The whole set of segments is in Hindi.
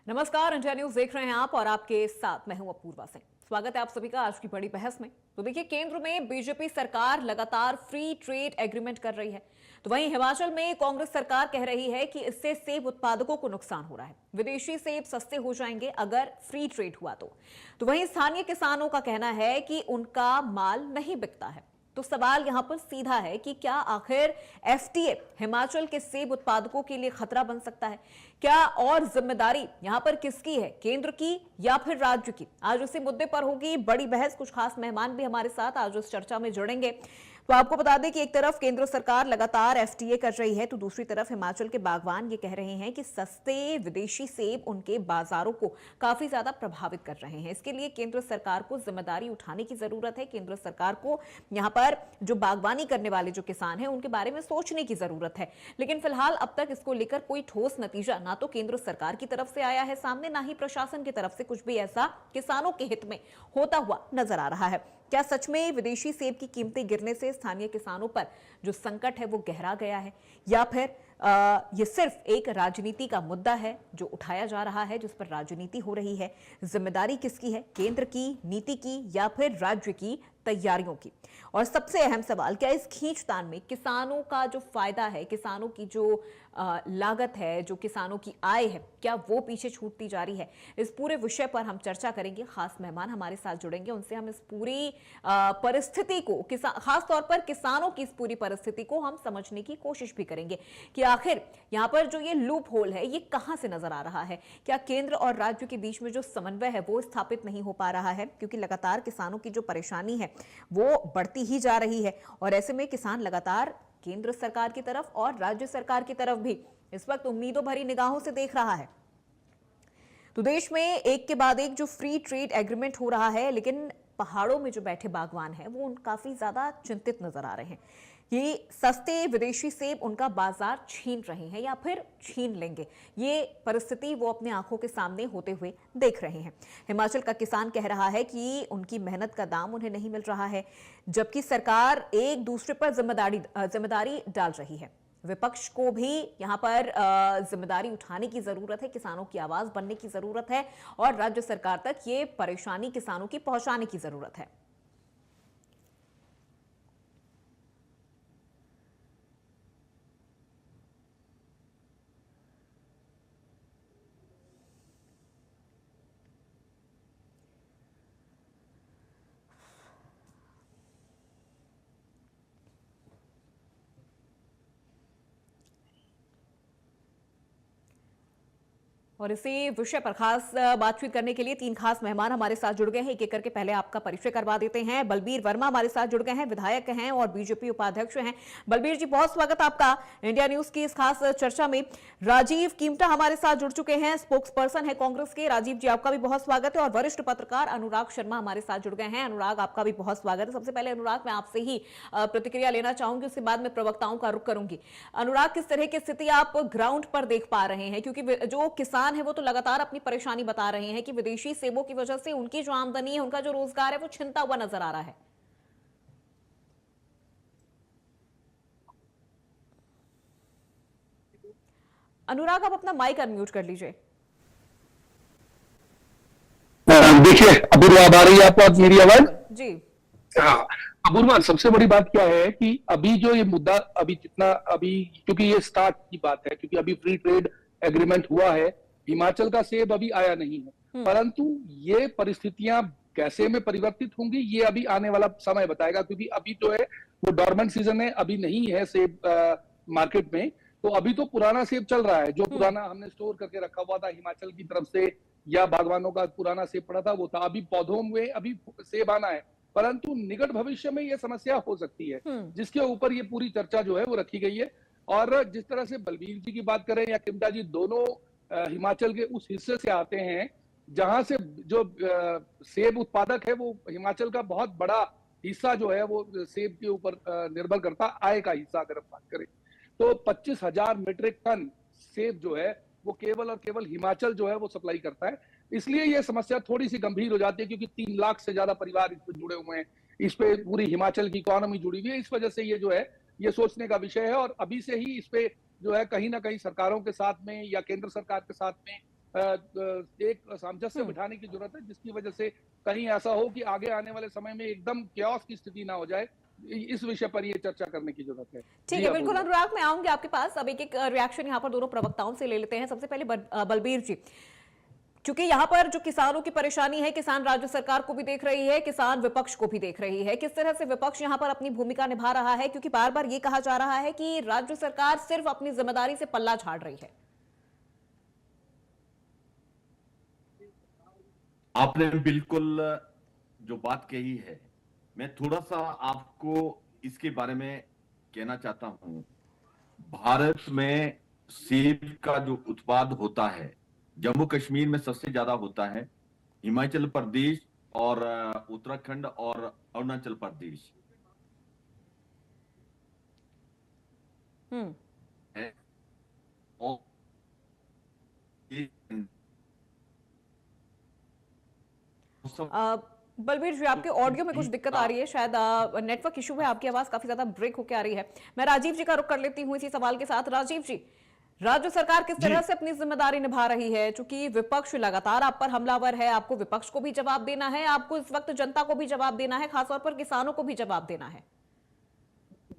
नमस्कार, इंडिया न्यूज देख रहे हैं आप और आपके साथ मैं हूं अपूर्वा सिंह। स्वागत है आप सभी का आज की बड़ी बहस में। तो देखिए, केंद्र में बीजेपी सरकार लगातार फ्री ट्रेड एग्रीमेंट कर रही है, तो वहीं हिमाचल में कांग्रेस सरकार कह रही है कि इससे सेब उत्पादकों को नुकसान हो रहा है। विदेशी सेब सस्ते हो जाएंगे अगर फ्री ट्रेड हुआ तो वहीं स्थानीय किसानों का कहना है कि उनका माल नहीं बिकता है। तो सवाल यहां पर सीधा है कि क्या आखिर एफटीए हिमाचल के सेब उत्पादकों के लिए खतरा बन सकता है? क्या और जिम्मेदारी यहां पर किसकी है, केंद्र की या फिर राज्य की? आज उसी मुद्दे पर होगी बड़ी बहस। कुछ खास मेहमान भी हमारे साथ आज इस चर्चा में जुड़ेंगे। तो आपको बता दें कि एक तरफ केंद्र सरकार लगातार एफटीए कर रही है, तो दूसरी तरफ हिमाचल के बागवान ये कह रहे हैं कि सस्ते विदेशी सेब उनके बाजारों को काफी ज्यादा प्रभावित कर रहे हैं। इसके लिए केंद्र सरकार को जिम्मेदारी उठाने की जरूरत है। केंद्र सरकार को यहां पर जो बागवानी करने वाले जो किसान हैं उनके बारे में सोचने की जरूरत है। लेकिन फिलहाल अब तक इसको लेकर कोई ठोस नतीजा ना तो केंद्र सरकार की तरफ से आया है सामने, ना ही प्रशासन की तरफ से कुछ भी ऐसा किसानों के हित में होता हुआ नजर आ रहा है। क्या सच में विदेशी सेब की कीमतें गिरने से स्थानीय किसानों पर जो संकट है वो गहरा गया है, या फिर ये सिर्फ एक राजनीति का मुद्दा है जो उठाया जा रहा है, जिस पर राजनीति हो रही है? जिम्मेदारी किसकी है, केंद्र की नीति की या फिर राज्य की तैयारियों की? और सबसे अहम सवाल, क्या इस खींचतान में किसानों का जो फायदा है, किसानों की जो लागत है, जो किसानों की आय है, क्या वो पीछे छूटती जा रही है? इस पूरे विषय पर हम चर्चा करेंगे। खास मेहमान हमारे साथ जुड़ेंगे, उनसे हम इस पूरी परिस्थिति को, खास तौर पर किसानों की इस पूरी परिस्थिति को हम समझने की कोशिश भी करेंगे कि आखिर यहां पर जो ये लूप होल है ये कहां से नजर आ रहा है। क्या केंद्र और राज्य के बीच में जो समन्वय है वो स्थापित नहीं हो पा रहा है, क्योंकि लगातार किसानों की जो परेशानी है वो बढ़ती ही जा रही है। और ऐसे में किसान लगातार केंद्र सरकार की तरफ और राज्य सरकार की तरफ भी इस वक्त उम्मीदों भरी निगाहों से देख रहा है। तो देश में एक के बाद एक जो फ्री ट्रेड एग्रीमेंट हो रहा है, लेकिन पहाड़ों में जो बैठे बागवान हैं वो काफी ज्यादा चिंतित नजर आ रहे हैं। ये सस्ते विदेशी सेब उनका बाजार छीन रहे हैं या फिर छीन लेंगे, ये परिस्थिति वो अपने आंखों के सामने होते हुए देख रहे हैं। हिमाचल का किसान कह रहा है कि उनकी मेहनत का दाम उन्हें नहीं मिल रहा है, जबकि सरकार एक दूसरे पर जिम्मेदारी डाल रही है। विपक्ष को भी यहां पर जिम्मेदारी उठाने की जरूरत है, किसानों की आवाज बनने की जरूरत है और राज्य सरकार तक ये परेशानी किसानों की पहुंचाने की जरूरत है। और इसी विषय पर खास बातचीत करने के लिए तीन खास मेहमान हमारे साथ जुड़ गए हैं। एक एक करके पहले आपका परिचय करवा देते हैं। बलबीर वर्मा हमारे साथ जुड़ गए हैं, विधायक हैं और बीजेपी उपाध्यक्ष हैं। बलबीर जी, बहुत स्वागत आपका इंडिया न्यूज की इस खास चर्चा में। राजीव कीमटा हमारे साथ जुड़ चुके हैं, स्पोक्स पर्सन है कांग्रेस के। राजीव जी, आपका भी बहुत स्वागत है। और वरिष्ठ पत्रकार अनुराग शर्मा हमारे साथ जुड़ गए हैं। अनुराग, आपका भी बहुत स्वागत है। सबसे पहले अनुराग, मैं आपसे ही प्रतिक्रिया लेना चाहूंगी, उसके बाद में प्रवक्ताओं का रुख करूंगी। अनुराग, किस तरह की स्थिति आप ग्राउंड पर देख पा रहे हैं, क्योंकि जो किसान है वो तो लगातार अपनी परेशानी बता रहे हैं कि विदेशी सेबों की वजह से उनकी जो आमदनी है, उनका जो रोजगार है वो छिनता हुआ नजर आ रहा है? अनुराग, आप अपना माइक अनम्यूट कर लीजिए। देखिए अपूर्वा, आ रही है आपको आज मेरी आवाज? जी। हाँ अपूर्वा, सबसे बड़ी बात क्या है कि अभी जो ये मुद्दा अभी क्योंकि ये स्टार्ट की बात है, क्योंकि अभी फ्री ट्रेड एग्रीमेंट हुआ है, हिमाचल का सेब अभी आया नहीं है, परंतु ये परिस्थितियां कैसे में परिवर्तित होंगी ये अभी आने वाला समय बताएगा। क्योंकि अभी जो है वो डॉर्मेंट सीजन है, अभी नहीं है सेब मार्केट में, तो अभी तो पुराना सेब चल रहा है। जो पुराना हमने स्टोर करके रखा हुआ था हिमाचल की तरफ से या बागवानों का पुराना सेब पड़ा था वो था। अभी पौधों में अभी सेब आना है, परंतु निकट भविष्य में ये समस्या हो सकती है, जिसके ऊपर ये पूरी चर्चा जो है वो रखी गई है। और जिस तरह से बलबीर जी की बात करें या किमटा जी, दोनों हिमाचल के उस हिस्से से आते हैं जहां से जो सेब उत्पादक है वो हिमाचल का बहुत बड़ा हिस्सा जो है वो सेब के ऊपर निर्भर करता, आय का हिस्सा अगर हम बात करें तो 25,000 मीट्रिक टन सेब जो है वो केवल और केवल हिमाचल जो है वो सप्लाई करता है। इसलिए ये समस्या थोड़ी सी गंभीर हो जाती है, क्योंकि 3 लाख से ज्यादा परिवार इस पर जुड़े हुए हैं, इस पे पूरी हिमाचल की इकोनॉमी जुड़ी हुई है। इस वजह से ये जो है ये सोचने का विषय है और अभी से ही इस पे जो है कहीं ना कहीं सरकारों के साथ में या केंद्र सरकार के साथ में एक सामंजस्य बिठाने की जरूरत है, जिसकी वजह से कहीं ऐसा हो कि आगे आने वाले समय में एकदम क्याओस की स्थिति ना हो जाए। इस विषय पर ये चर्चा करने की जरूरत है। ठीक जी है, बिल्कुल अपूर्वा। अनुराग, मैं आऊंगी आपके पास। अब एक एक रिएक्शन यहाँ पर दोनों प्रवक्ताओं से ले लेते हैं। सबसे पहले बलबीर जी, क्योंकि यहाँ पर जो किसानों की परेशानी है, किसान राज्य सरकार को भी देख रही है, किसान विपक्ष को भी देख रही है। किस तरह से विपक्ष यहाँ पर अपनी भूमिका निभा रहा है, क्योंकि बार बार ये कहा जा रहा है कि राज्य सरकार सिर्फ अपनी जिम्मेदारी से पल्ला झाड़ रही है। आपने बिल्कुल जो बात कही है, मैं थोड़ा सा आपको इसके बारे में कहना चाहता हूं। भारत में सेब का जो उत्पाद होता है, जम्मू कश्मीर में सबसे ज्यादा होता है, हिमाचल प्रदेश और उत्तराखंड और अरुणाचल प्रदेश है। और बलबीर जी, आपके ऑडियो में कुछ दिक्कत आ रही है, शायद नेटवर्क इशू है, आपकी आवाज काफी ज्यादा ब्रेक होकर आ रही है। मैं राजीव जी का रुख कर लेती हूँ इसी सवाल के साथ। राजीव जी, राज्य सरकार किस तरह से अपनी जिम्मेदारी निभा रही है? चूंकि विपक्ष लगातार आप पर हमलावर है, आपको विपक्ष को भी जवाब देना है, आपको इस वक्त जनता को भी जवाब देना है, खासतौर पर किसानों को भी जवाब देना है।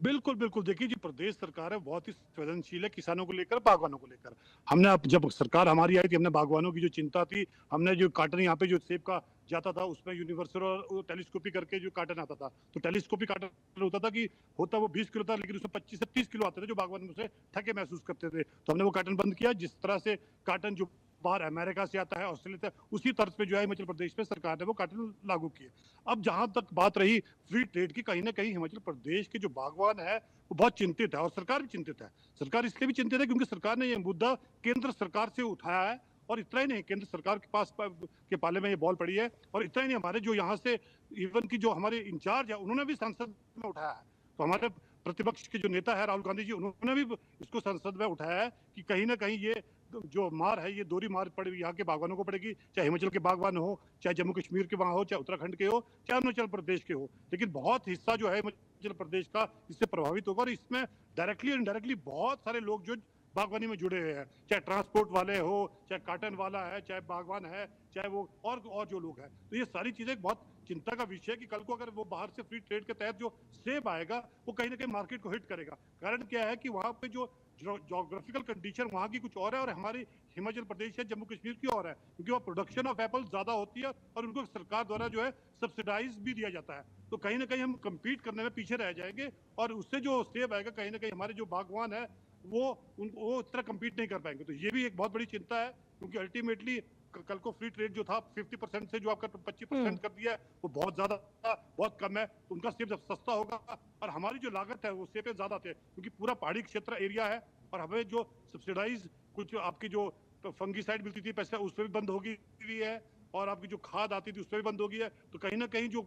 बिल्कुल बिल्कुल, देखिए जी, प्रदेश सरकार है बहुत ही संवेदनशील है किसानों को लेकर, बागवानों को लेकर। हमने अब जब सरकार हमारी आई थी, हमने बागवानों की जो चिंता थी, हमने जो कार्टन यहाँ पे जो सेब का जाता था उसमें यूनिवर्सल और टेलीस्कोपी करके जो कार्टन आता था, तो टेलीस्कोपी कार्टन होता था कि होता वो 20 किलो था, लेकिन उसमें 25 से 30 किलो आते थे, जो बागवान उसे थके महसूस करते थे। तो हमने वो कार्टन बंद किया। जिस तरह से कार्टन जो बाहर अमेरिका से आता है, ऑस्ट्रेलिया से, उसी तर्ज पे जो है हिमाचल प्रदेश में सरकार ने वो कार्टन लागू किए। अब जहां तक बात रही फ्री ट्रेड की, कहीं ना कहीं हिमाचल प्रदेश के जो बागवान है वो बहुत चिंतित है, और सरकार भी चिंतित है। सरकार इसलिए भी चिंतित है क्योंकि सरकार ने ये मुद्दा केंद्र सरकार से उठाया है, और इतना ही नहीं, केंद्र सरकार के पास के पाले में ये बॉल पड़ी है। और इतना ही नहीं, हमारे जो यहाँ से इवन की जो हमारे इंचार्ज है, उन्होंने भी संसद में उठाया है। तो हमारे प्रतिपक्ष के जो नेता है राहुल गांधी जी, उन्होंने भी इसको संसद में उठाया है कि कहीं ना कहीं ये जो मार है, ये दोहरी मार पड़ेगी, यहाँ के बागवानों को पड़ेगी, चाहे हिमाचल के बागवान हो, चाहे जम्मू कश्मीर के वहाँ हो, चाहे उत्तराखंड के हो, चाहे अरुणाचल प्रदेश के हो। लेकिन बहुत हिस्सा जो है हिमाचल प्रदेश का इससे प्रभावित होगा, और इसमें डायरेक्टली इनडायरेक्टली बहुत सारे लोग जो बागवानी में जुड़े हुए हैं, चाहे ट्रांसपोर्ट वाले हो, चाहे काटन वाला है, चाहे बागवान है, चाहे वो और जो लोग हैं। तो ये सारी चीजें बहुत चिंता का विषय है कि कल को अगर वो बाहर से फ्री ट्रेड के तहत जो सेब आएगा, वो कहीं ना कहीं मार्केट को हिट करेगा। कारण क्या है कि वहाँ पे जो जोग्राफिकल कंडीशन वहाँ की कुछ और है, और हमारी हिमाचल प्रदेश या जम्मू कश्मीर की और है, क्योंकि वहाँ प्रोडक्शन ऑफ एप्पल ज्यादा होती है और उनको सरकार द्वारा जो है सब्सिडाइज भी दिया जाता है। तो कहीं ना कहीं हम कम्पीट करने में पीछे रह जाएंगे, और उससे जो सेब आएगा, कहीं ना कहीं हमारे जो बागवान है वो उस तरह कम्पीट नहीं कर पाएंगे। तो ये भी एक बहुत बड़ी चिंता है, क्योंकि अल्टीमेटली कल को फ्री ट्रेड जो था 50% से जो आपका 25% कर दिया है, वो बहुत ज्यादा बहुत कम है। उनका सेब जब सस्ता होगा, और हमारी जो लागत है वो सेब पे ज्यादा थे, क्योंकि पूरा पहाड़ी क्षेत्र एरिया है, और हमें जो सब्सिडाइज कुछ आपकी जो फंगीसाइड मिलती थी पैसा, उस पर भी बंद होगी हुई है, और आपकी जो खाद आती थी उस पर भी बंद होगी है। तो कहीं ना कहीं जो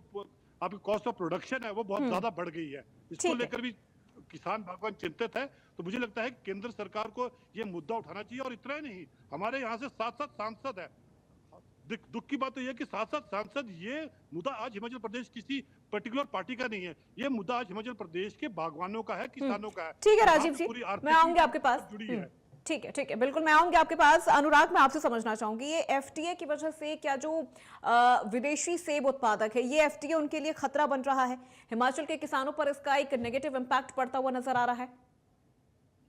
आपकी कॉस्ट ऑफ प्रोडक्शन है वो बहुत ज्यादा बढ़ गई है। इसको लेकर भी किसान बागवान चिंतित है। तो मुझे लगता है कि केंद्र सरकार को ये मुद्दा उठाना चाहिए। और इतना ही नहीं, हमारे यहाँ से 7 सांसद है। दुख की बात तो यह है कि 7 सांसद, ये मुद्दा आज हिमाचल प्रदेश किसी पर्टिकुलर पार्टी का नहीं है, ये मुद्दा आज हिमाचल प्रदेश के बागवानों का है, किसानों का है। ठीक है राजीव जी, मैं आऊंगी आपके पास। जुड़ी है। ठीक है, बिल्कुल मैं आऊंगी आपके पास। अनुराग, मैं आपसे समझना चाहूंगी, ये एफटीए की वजह से क्या जो विदेशी सेब उत्पादक है, ये एफटीए उनके लिए खतरा बन रहा है? हिमाचल के किसानों पर इसका एक नेगेटिव इम्पैक्ट पड़ता हुआ नजर आ रहा है?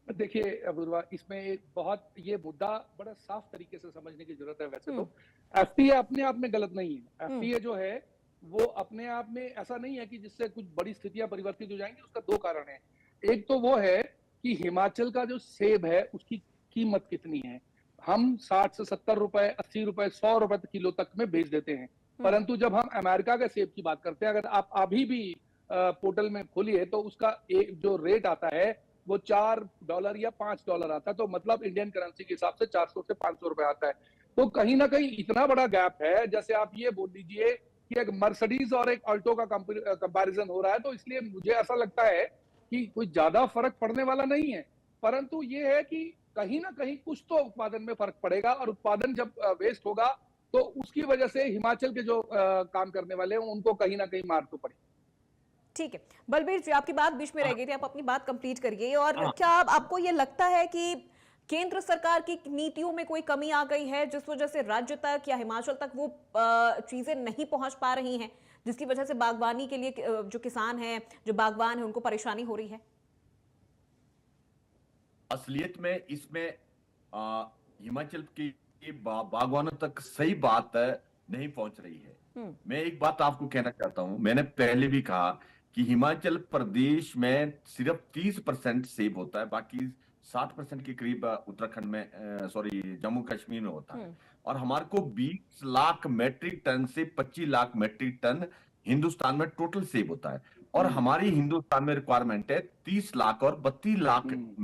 देखिए अपूर्वा, इसमें एक बहुत ये मुद्दा बड़ा साफ तरीके से समझने की जरूरत है। वैसे तो एफटीए अपने आप में गलत नहीं है। एफटीए जो है वो अपने आप में ऐसा नहीं है कि जिससे कुछ बड़ी स्थितियां परिवर्तित हो जाएंगी। उसका 2 कारण है। एक तो वो है कि हिमाचल का जो सेब है उसकी कीमत कितनी है। हम 60 से 70 रुपए, 80 रुपए, 100 रुपए किलो तक में बेच देते हैं। परंतु जब हम अमेरिका के सेब की बात करते हैं, अगर आप अभी भी पोर्टल में खोलिए तो उसका एक जो रेट आता है वो $4 या $5 आता है। तो मतलब इंडियन करेंसी के हिसाब से 400 से 500 रुपए आता है। तो कहीं ना कहीं इतना बड़ा गैप है, जैसे आप ये बोल दीजिए कि एक मर्सिडीज और एक ऑल्टो का कंपैरिजन हो रहा है। तो इसलिए मुझे ऐसा लगता है कि कोई ज्यादा फर्क पड़ने वाला नहीं है। परंतु ये है कि कहीं ना कहीं कुछ तो उत्पादन में फर्क पड़ेगा, और उत्पादन जब वेस्ट होगा तो उसकी वजह से हिमाचल के जो काम करने वाले हैं उनको कहीं ना कहीं मार तो पड़ेगी। ठीक है बलबीर जी, आपकी बात बीच में रह गई थी, आप अपनी बात कंप्लीट करिए। और क्या आपको ये लगता है कि केंद्र सरकार की नीतियों में कोई कमी आ गई है जिस वजह से राज्य तक या हिमाचल तक वो चीजें नहीं पहुंच पा रही हैं, जिसकी वजह से बागवानी के लिए जो किसान हैं, जो बागवान हैं, उनको परेशानी हो रही है? असलियत में इसमें हिमाचल की बागवानों तक सही बात नहीं पहुंच रही है। मैं एक बात आपको कहना चाहता हूं, मैंने पहले भी कहा कि हिमाचल प्रदेश में सिर्फ 30% सेब होता है, बाकी 60% के करीब उत्तराखंड में जम्मू कश्मीर में होता है। और हमारे को 20 लाख मेट्रिक टन से 25 लाख मेट्रिक टन हिंदुस्तान में टोटल सेब होता है, और हमारी हिंदुस्तान में रिक्वायरमेंट है 30 लाख और 32 लाख